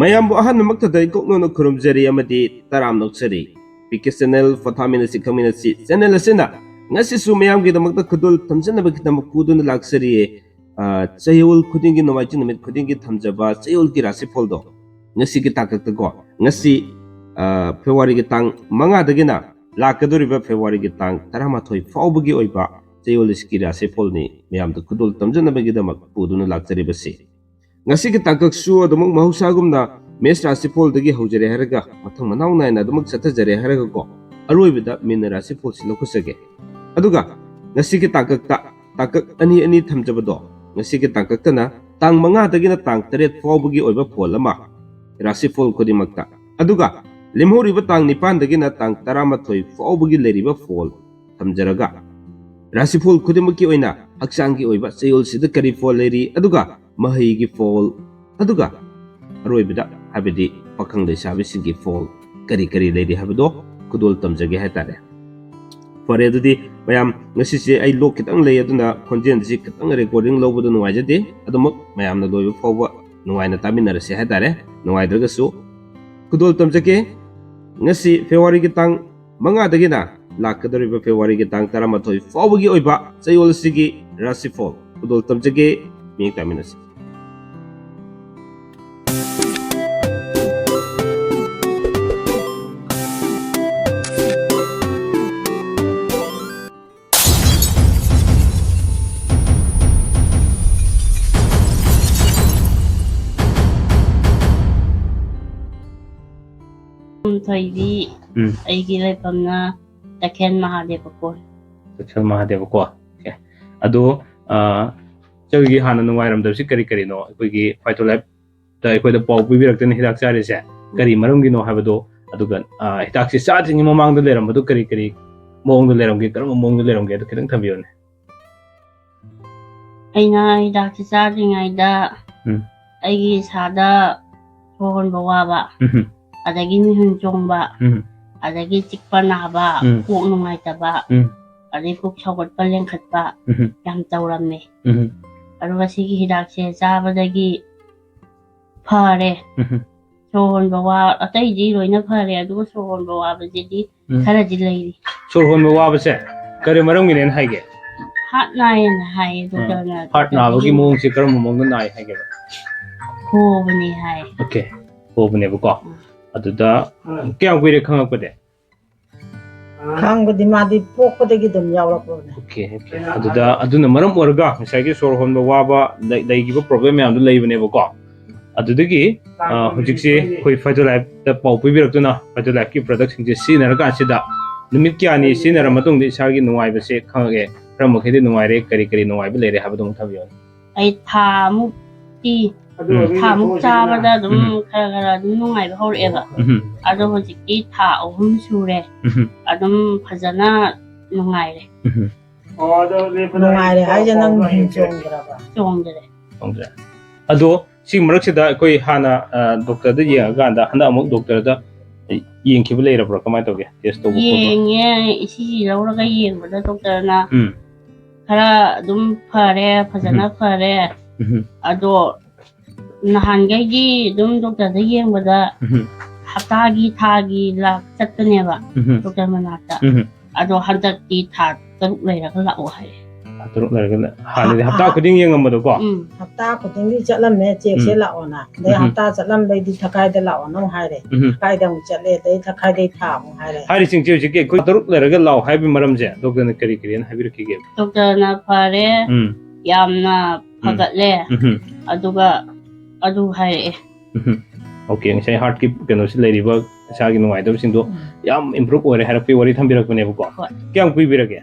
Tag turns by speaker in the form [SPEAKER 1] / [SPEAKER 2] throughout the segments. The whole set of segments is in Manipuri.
[SPEAKER 1] mayambu ahanmaktada ikoknono khurumjari amadi taram noksari PK channel POTHAMINASI KHANGMINASI channel asina ngasisu mayamgidamakta khudul thamjanabagidamak puduna laksari chayol khudingi nomaichi numit khudingi thamjaba chayol ki Rashifal do ngasi ki takaktago ngasi February ki tang manga dagina lakaduriba February ki tang taramathoi faubugi oiba chayol ki Rashifal ni mayamda khudul thamjanabagidamak puduna laksari basi ngasi ki takaksu adamuk mahusagumna mes Rashifal dagi haujare haraga mathang manaw naina adamuk satajare haraga ko aroibida min Rashifal silokusage aduga ngasi ki takak ani thamjabado ngasi ki tangkaktana tang manga dagina tang taret faubugi oiba phol ama Rashifal kodimakta aduga limhoriba tang nipan dagina tang taramathoi faubugi leriba phol thamjaraga Rashifal kodimakki oina haksangi oiba chayol sida kari phol leri aduga mahigi phol aduga aroibida habidi pakhang leisabi singi phol kari leri habdo kudol tamjage hatare fare adudi mayam ngasi se ai lok kitang lei aduna khonjen ji kitang recording lobdu nuwaijade adumuk mayam na loiba phawba nuwaina taminarase hatare nuwaidragasu kudol tamjage ngasi February ki tang manga dagina lakadoriba February ki tang taramathoi fawbagi oiba chayol sigi Rashifal kudol tamjage ming taminasi
[SPEAKER 2] 저희이 아이기를 범나 다켄 마하데버고
[SPEAKER 3] 다켄 마하데버고 아도 저기 하는 와이람들시 그리노 거기 파이톨랩 다 이거다 ပေါ비비럭된 히닥 자리세 그리 마름기노 하버도 아두간 히닥시 사진이 모망도 레람도 그리 모ong도 레람게 그럼 모ong도 레람게 도 그냥 탐비오네
[SPEAKER 2] 아이나 히닥시 사진아이다 아이기 사다 소건 보와바 adagi mihunjong ba adagi tikpa na ba kung nungay taba adagi kuk sagot palengkat ba yang tawrame aro kasi hidak siya sabadagi pare sohon bawa atay di loy na pare ado sohon bawa ba jadi kara dilay
[SPEAKER 3] sohon bawa ba siya kare marang ginen haige
[SPEAKER 2] hat na yan hay
[SPEAKER 3] hat na bagi mong si karam mong na haige ba
[SPEAKER 2] ko bani hay
[SPEAKER 3] okay ko bani ba ko aduda kya kuire khangakpade
[SPEAKER 4] khangbadi madi pokpadagi dum yawrapone
[SPEAKER 3] okay aduda aduna maram orga misagi sor honba waba daigiba problem yam du leibane ba ko adudagi hujikse koi photo live ta pau pibirakuna photo live ki product sing je sinarga sida numit kyani sinara matung de isagi nuwai ba se khangage ramokhede nuwai re kari nuwai ba leire habadung thabiyon
[SPEAKER 2] ai thamu ti thamuk chabada dum khara dum nungai ba horeba ado hojiki tha ohum sure adum phajana nungai re
[SPEAKER 4] nungai re haja nang chongdre
[SPEAKER 3] ado si marak sida koi hana doctor da ya ganda handa amuk doctor da yeng khibule ra pro kamai toge test to bu
[SPEAKER 2] yeng isi lauraga yeng bada doctor na khara dum phare phajana phare ado nahangai dum doctor da yengbada haptagi thagi lak chattaneba doctor manata ado handakti tha taruk leiraga la'o hai
[SPEAKER 3] taruk leiraga hani hapta khuding yengamado ko
[SPEAKER 4] hapta khuding di chatlam me check se la'ona de hapta chatlam dei di thakai de la'ona haire kai dang chatle dei thakai dei tha mu haire
[SPEAKER 3] hari sing che ke ko taruk leiraga la'o hai bi maram je doctor na kari na habir ki ge
[SPEAKER 2] doctor na pare yamna phagat aduga adu hai
[SPEAKER 3] okay ngai heart ki keno si leiriba sagi nuai do sing do yam improve ore har pe wari thambirak bane ko kyam kui birage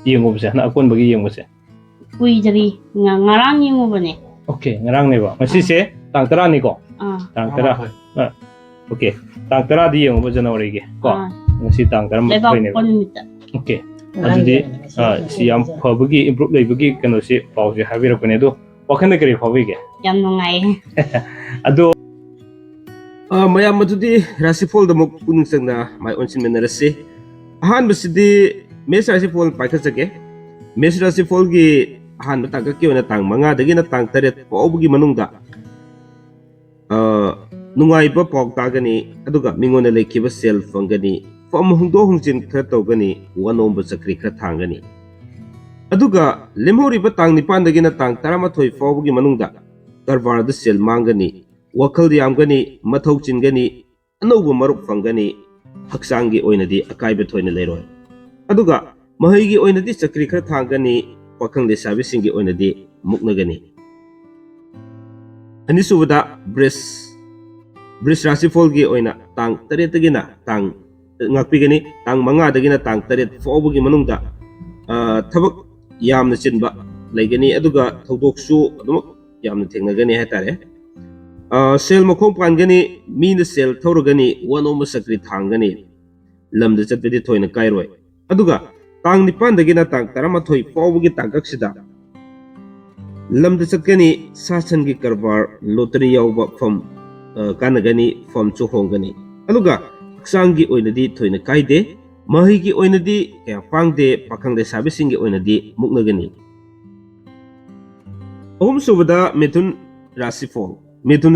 [SPEAKER 3] yengo bse na akon bagi yengo se
[SPEAKER 2] kui jari ngarang yengo bane
[SPEAKER 3] okay ngarang ne ba masi se tang tara ni ko tang tara okay tang tara di yengo ba janawari ge ko masi tang tara ma ne okay adudi si yam phobagi improve leibagi keno si pause habirak bane do wakhane kari phobige
[SPEAKER 2] yam nungai
[SPEAKER 1] ado mayam madudi Rashifal da muk puning sangna mai onsin menarase ahan basidi mes Rashifal paikha jage mes Rashifal gi han ta ka kiona tang manga dagi na tang taret paubugi manungda nungaiba pok tagani aduga mingona lekiba sel fangani fam hungdo hungjin khra tawgani wanomba sakri khra thangani aduga lemhori ba tang nipan dagina tang 13 fawgi manungda karbar da sel mangani wakal yamgani mathau chingani anouba marup fangani haksangi oinadi akaiba thoina leiroi aduga mahaigi oinadi sakri khra thangani pakhang lesabi singi oinadi muknagani anisubada bris Rashifal gi oina tang 3 dagina tang ngakpigani tang 5 dagina tang 3 fawgi manungda thabak yamna chinba laigani aduga thodoksu adum yamna thengnagani hatare sel makhong pangani mina sel thorogani wanoma sakri thangani lamda chatbedi thoina kairoi aduga tang 9 dagina tang 13 fawgi tangkaksida lamda chatkani sasangi karbar lottery yawba fam kanagani fam chu hongani aduga haksangi oinadi thoina kaide mahigi oinadi kaya pangde pakhangde sabisingi oinadi muknagani ahum subada Mithun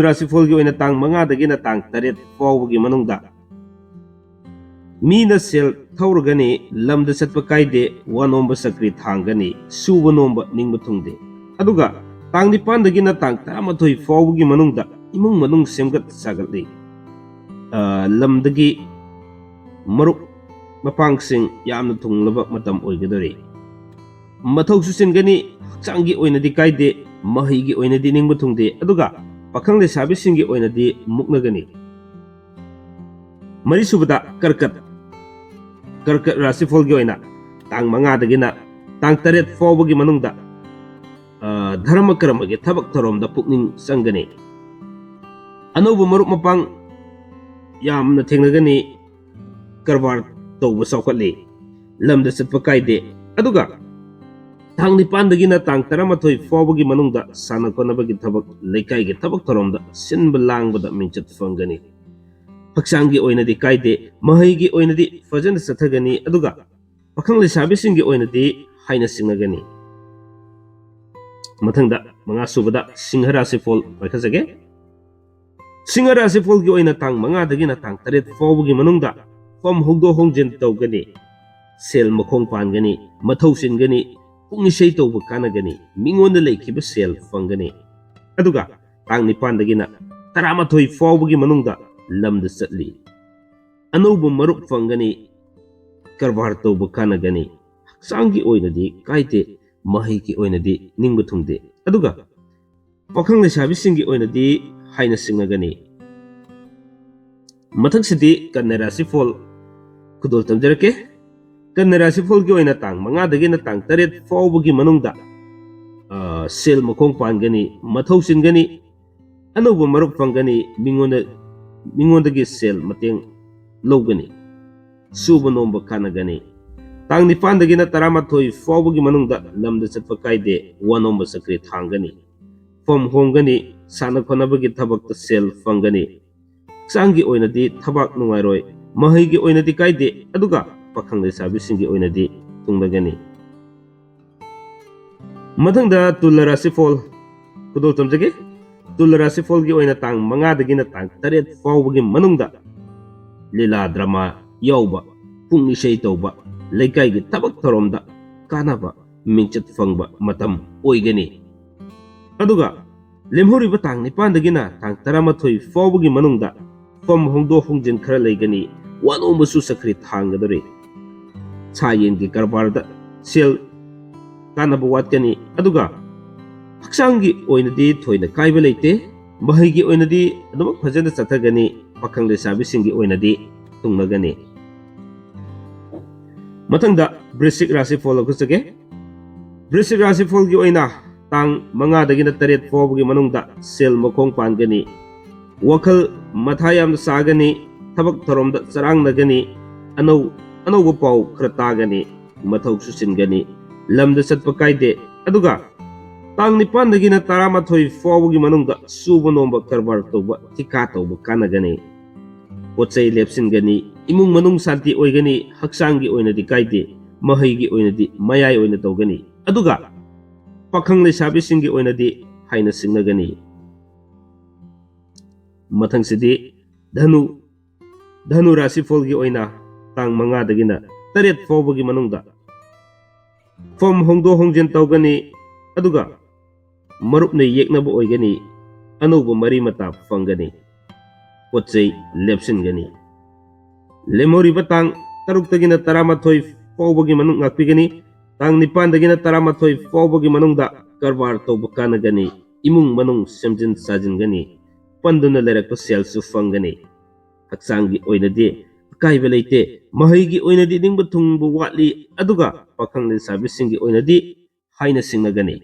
[SPEAKER 1] Rashifal gi oina tang 5 dagina tang 8 fawgi manungda mina sel thawragani lamda chatpa kaide wanomba sakri thangani suba nomba ningba thungde aduga tang 9 dagina tang 13 fawgi manungda imung manung semgat sagatli lamdagi maruk mapangsing yamna thunglaba matam oigadori mathau susingani haksangi oinadi kaide mahigi oinadi ningba thungde aduga pakhang le sabisingi oinadi muknagani mari subada karkat Rashifal gi oina tang 5 dagina tang 8 fawgi manungda dharma karamagi thabak tharomda pukning sangani anouba marup mapang yamna thengnagani karbar tawba saukatli lamda chatpa kaide aduga tang 9 dagina tang 13 fawgi manungda sana konabagi thabak leikaigi thabak tharomda sinba langbada mingchat fangani haksangi oinadi kaide mahaigi oinadi fajana sathagani aduga pakhang lesabisingi oinadi haina singnagani mathangda 5 subada Singha Rashifal paikasage Singha Rashifal gi oina tang 5 dagina tang 8 fawgi manungda fam hugdo hongjin tawgani sel makhong pangani mathau singani pungisei tawba kanagani mingonda leikiba sel fangani aduga tang 9 dagina 13 fawgi manungda lamda chatli anouba marup fangani karbar tawba kanagani haksangi oinadi kaite mahigi oinadi ningba thungde aduga pakhang lesabisingi oinadi haina singnagani mathaksidi Kanna Rashifal kudol tamjarake Kanna Rashifal gi oina tang 5 dagina tang 8 fawgi manungda sel makhong pangani mathau singani anouba marup fangani mingondagi sel mateng logani suba nomba kanagani tang 9 dagina 13 fawgi manungda lamda chatpa kaide wanomba sakri thangani fam hongani sana konabagi thabakta sel fangani sangi oinadi thabak nungairoi mahaigi oinadi kaide aduga pakhang lesabisingi oinadi tunglagani mathangda Tulla Rashifal kudol tamjage Tulla Rashifal gi oina tang 5 dagina tang 8 fawgi manungda lila drama yawba pungisei tawba leikaigi thabak tharomda kanaba mingchat fangba matam oigani aduga lemhoriba tang 9 dagina tang 13 fawgi manungda fam hongdo hongjin khara leigani wanomba su sakri thangadori chayengi karbarda sel kanaba watkani aduga haksangi oinadi thoina kaiba leite mahaigi oinadi adum phajana chathagani pakhang lesabisingi oinadi tungnagani mathangda Brisik Rashifal kusage Brisik Rashifal gi oina tang 5 dagina 8 fawgi manungda sel makhong pangani wakal mathayam sagani thabak tharomda charangnagani anouba paw khra tagani mathau susingani lamda chatpa kaide aduga tang 9 dagina 13 fawgi manungda suba nomba karbar tawba tika tawba kanagani pochai lepsingani imung manung santi oigani haksangi oinadi kaide mahaigi oinadi mayai oina tawgani aduga pakhang lesabisingi oinadi haina singnagani ꯃꯊꯪꯁꯤꯗꯤ ꯙꯅꯨ ꯔꯥꯁꯤꯐꯣꯜꯒꯤ ꯑꯣꯏꯅ ꯇꯥꯡ 5ꯗꯒꯤꯅ 8 ꯐꯥꯎꯕꯒꯤ ꯃꯅꯨꯡꯗ ꯐꯝ ꯍꯣꯡꯗꯣꯛ ꯍꯣꯡꯖꯤꯟ ꯇꯧꯒꯅꯤ ꯑꯗꯨꯒ ꯃꯔꯨꯞꯅ ꯌꯦꯛꯅꯕ ꯑꯣꯏꯒꯅꯤ ꯑꯅꯧꯕ ꯃꯔꯤ ꯃꯇꯥ ꯐꯪꯒꯅꯤ ꯄꯣꯠꯆꯩ ꯂꯦꯞꯁꯤꯟꯒꯅꯤ ꯂꯦꯝꯍꯧꯔꯤꯕ ꯇꯥꯡ 6ꯗꯒꯤꯅ 11 ꯐꯥꯎꯕꯒꯤ ꯃꯅꯨꯡ ꯉꯥꯛꯄꯤꯒꯅꯤ ꯇꯥꯡ 9ꯗꯒꯤꯅ 11 ꯐꯥꯎꯕꯒꯤ ꯃꯅꯨꯡꯗ ꯀꯔꯕꯥꯔ ꯇꯧꯕ ꯀꯥꯟꯅꯒꯅꯤ ꯏꯃꯨꯡ ꯃꯅꯨꯡ ꯁꯦꯝꯖꯤꯟ ꯁꯥꯖꯤꯟꯒꯅꯤ ꯄꯟꯗꯨꯅ ꯂꯩꯔꯛꯄ ꯁꯦꯜꯁꯨ ꯐꯪꯒꯅꯤ ꯍꯛꯆꯥꯡꯒꯤ ꯑꯣꯏꯅꯗꯤ ꯑꯀꯥꯏꯕ ꯂꯩꯇꯦ ꯃꯍꯩꯒꯤ ꯑꯣꯏꯅꯗꯤ ꯅꯤꯡꯕ ꯊꯨꯡꯕ ꯋꯥꯠꯂꯤ ꯑꯗꯨꯒ ꯄꯥꯈꯪ ꯂꯩꯁꯥꯕꯤꯁꯤꯡꯒꯤ ꯑꯣꯏꯅꯗꯤ ꯍꯥꯏꯅ ꯁꯤꯡꯅꯒꯅꯤ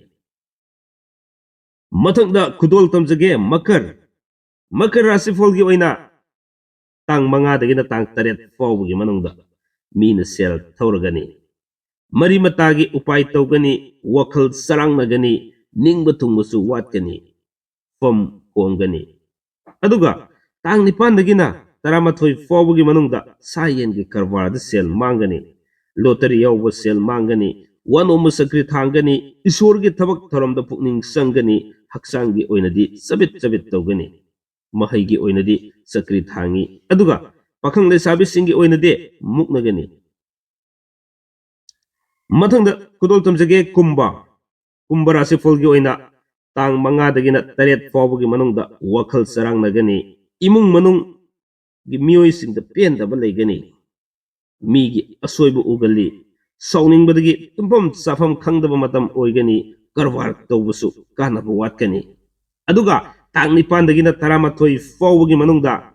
[SPEAKER 1] ꯃꯊꯪꯗ ꯈꯨꯗꯣꯜ ꯇꯝꯖꯒꯦ ꯃꯀꯔ ꯔꯥꯁꯤꯐꯣꯜꯒꯤ ꯑꯣꯏꯅ ꯇꯥꯡ 5ꯗꯒꯤꯅ ꯇꯥꯡ 8 ꯐꯥꯎꯕꯒꯤ ꯃꯅꯨꯡꯗ ꯃꯤꯅ ꯁꯦꯜ ꯊꯧꯔꯒꯅꯤ ꯃꯔꯤ ꯃꯇꯥꯒꯤ ꯎꯄꯥꯏ ꯇꯧꯒꯅꯤ ꯋꯥꯈꯜ ꯆꯔꯥꯡꯅꯒꯅꯤ ꯅꯤꯡꯕ ꯊꯨꯡꯕꯁꯨ ꯋꯥꯠꯀꯅꯤ ꯐꯝ ꯍꯣꯡꯒꯅꯤ ꯑꯗꯨꯒ ꯇꯥꯡ 9ꯗꯒꯤꯅ 11 ꯐꯥꯎꯕꯒꯤ ꯃꯅꯨꯡꯗ ꯁꯥ ꯌꯦꯟꯒꯤ ꯀꯔꯕꯥꯔꯗ ꯁꯦꯜ ꯃꯥꯡꯒꯅꯤ ꯂꯣꯇꯔꯤ ꯌꯥꯎꯕ ꯁꯦꯜ ꯃꯥꯡꯒꯅꯤ ꯋꯥꯅꯣꯝꯕ ꯆꯀ꯭ꯔꯤ ꯊꯥꯡꯒꯅꯤ ꯏꯁꯣꯔꯒꯤ ꯊꯕꯛ ꯊꯧꯔꯝꯗ ꯄꯨꯛꯅꯤꯡ ꯆꯪꯒꯅꯤ ꯍꯛꯆꯥꯡꯒꯤ ꯑꯣꯏꯅꯗꯤ ꯆꯕꯤꯠ ꯇꯧꯒꯅꯤ ꯃꯍꯩꯒꯤ ꯑꯣꯏꯅꯗꯤ ꯆꯀ꯭ꯔꯤ ꯊꯥꯡꯉꯤ ꯑꯗꯨꯒ ꯄꯥꯈꯪ ꯂꯩꯁꯥꯕꯤꯁꯤꯡꯒꯤ ꯑꯣꯏꯅꯗꯤ ꯃꯨꯛꯅꯒꯅꯤ ꯃꯊꯪꯗ ꯈꯨꯗꯣꯜ ꯇꯝꯖꯒꯦ ꯀꯨꯝꯚ ꯔꯥꯁꯤꯐꯣꯜꯒꯤ ꯑꯣꯏꯅ ꯇꯥꯡ 5ꯗꯒꯤꯅ 8 ꯐꯥꯎꯕꯒꯤ ꯃꯅꯨꯡꯗ ꯋꯥꯈꯜ ꯆꯔꯥꯡꯅꯒꯅꯤ ꯏꯃꯨꯡ ꯃꯅꯨꯡꯒꯤ ꯃꯤꯑꯣꯏꯁꯤꯡꯗ ꯄꯦꯟꯗꯕ ꯂꯩꯒꯅꯤ ꯃꯤꯒꯤ ꯑꯁꯣꯏꯕ ꯎꯒꯜꯂꯤ ꯁꯥꯎꯅꯤꯡꯕꯗꯒꯤ ꯇꯨꯝꯐꯝ ꯆꯥꯐꯝ ꯈꯪꯗꯕ ꯃꯇꯝ ꯑꯣꯏꯒꯅꯤ ꯀꯔꯕꯥꯔ ꯇꯧꯕꯁꯨ ꯀꯥꯟꯅꯕ ꯋꯥꯠꯀꯅꯤ ꯑꯗꯨꯒ ꯇꯥꯡ 9ꯗꯒꯤꯅ 11 ꯐꯥꯎꯕꯒꯤ ꯃꯅꯨꯡꯗ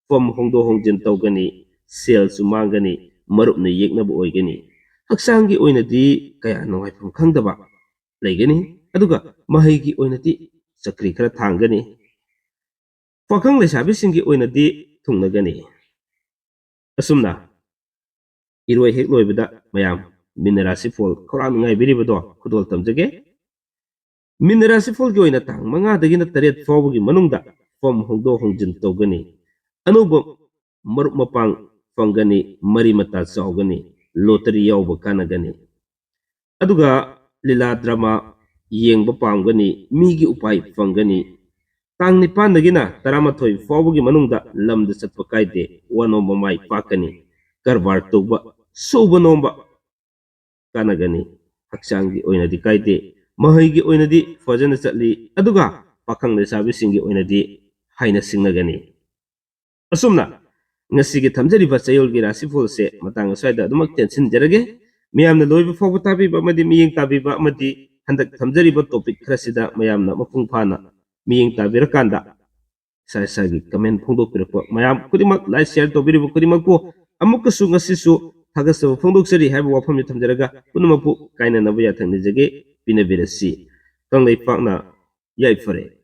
[SPEAKER 1] ꯐꯝ ꯍꯣꯡꯗꯣꯛ ꯍꯣꯡꯖꯤन ꯇꯧꯒꯅꯤ ꯁꯦꯜꯁꯨ ꯃꯥꯡꯒꯅꯤ ꯃꯔꯨꯞꯅ ꯌꯦꯛꯅꯕ ꯑꯣꯏꯒꯅꯤ ꯍꯛꯆꯥꯡꯒꯤ ꯑꯣꯏꯅꯗꯤ ꯀꯌꯥ ꯅꯨꯡꯉꯥꯏꯐꯝ ꯈꯪꯗꯕ ꯂꯩꯒꯅꯤ ꯑꯗꯨꯒ ꯃꯍꯩꯒꯤ ꯑꯣꯏꯅꯗꯤ ꯆꯀ꯭ꯔꯤ ꯈꯔ ꯊꯥꯡꯒꯅꯤ ꯄꯥꯈꯪ ꯂꯩꯁꯥꯕꯤꯁꯤꯡꯒꯤ ꯑꯣꯏꯅꯗꯤ ꯊꯨꯡꯅꯒꯅꯤ ꯑꯁꯨꯝꯅ ꯏꯔꯣꯏ ꯍꯦꯛ ꯂꯣꯏꯕꯗ ꯃꯌꯥꯝ ꯃꯤꯅ ꯔꯥꯁꯤꯐꯣꯜ ꯈꯧꯔꯥꯡꯅ ꯉꯥꯏꯕꯤꯔꯤꯕꯗꯣ ꯈꯨꯗꯣꯜ ꯇꯝꯖꯒꯦ ꯃꯤꯅ ꯔꯥꯁꯤꯐꯣꯜꯒꯤ ꯑꯣꯏꯅ ꯇꯥꯡ 5ꯗꯒꯤꯅ 8 ꯐꯥꯎꯕꯒꯤ ꯃꯅꯨꯡꯗ ꯐꯝ ꯍꯣꯡꯗꯣꯛ ꯍꯣꯡꯖꯤन ꯇꯧꯒꯅꯤ ꯑꯅꯧꯕ ꯃꯔꯨꯞ ꯃꯄꯥꯡ ꯐꯪꯒꯅꯤ ꯃꯔꯤ ꯃꯇꯥ ꯆꯥꯎꯒꯅꯤ ꯂꯣꯇꯔꯤ ꯌꯥꯎꯕ ꯀꯥꯟꯅꯒꯅꯤ ꯑꯗꯨꯒ ꯂꯤꯂꯥ ꯗ꯭ꯔꯃꯥ ꯌꯦꯡꯕ ꯄꯥꯝꯒꯅꯤ ꯃꯤꯒꯤ ꯎꯄꯥꯏ ꯐꯪꯒꯅꯤ ꯇꯥꯡ 9ꯗꯒꯤꯅ 11 ꯐꯥꯎꯕꯒꯤ ꯃꯅꯨꯡꯗ ꯂꯝꯗ ꯆꯠꯄ ꯀꯥꯏꯗꯦ ꯋꯥꯅꯣꯝꯕ ꯃꯥꯏ ꯄꯥꯛꯀꯅꯤ ꯀꯔꯕꯥꯔ ꯇꯧꯕ ꯁꯨꯕ ꯅꯣꯝꯕ ꯀꯥꯟꯅꯒꯅꯤ ꯍꯛꯆꯥꯡꯒꯤ ꯑꯣꯏꯅꯗꯤ ꯀꯥꯏꯗꯦ ꯃꯍꯩꯒꯤ ꯑꯣꯏꯅꯗꯤ ꯐꯖꯅ ꯆꯠꯂꯤ ꯑꯗꯨꯒ ꯄꯥꯈꯪ ꯂꯩꯁꯥꯕꯤꯁꯤꯡꯒꯤ ꯑꯣꯏꯅꯗꯤ ꯍꯥꯏꯅ ꯁꯤꯡꯅꯒꯅꯤ ꯑꯁꯨꯝꯅ ngasi thamjariba chayolgi Rashifal se matang aswaida adumak tensinjarage mayamna loiba fawba tabiba amadi miyeng tabiba amadi handak thamjariba topic khrasida mayamna mapung phana miyeng tabirakanda sagi comment phongdok pirakpa mayam kudimak like share tobiriba kudimak po amukasu ngasi su thagasaba phongdok sari haiba wafam ni thamjaraga punumapu kaina nabu ya thangnijage pinabirasi kanglei pakna yai fare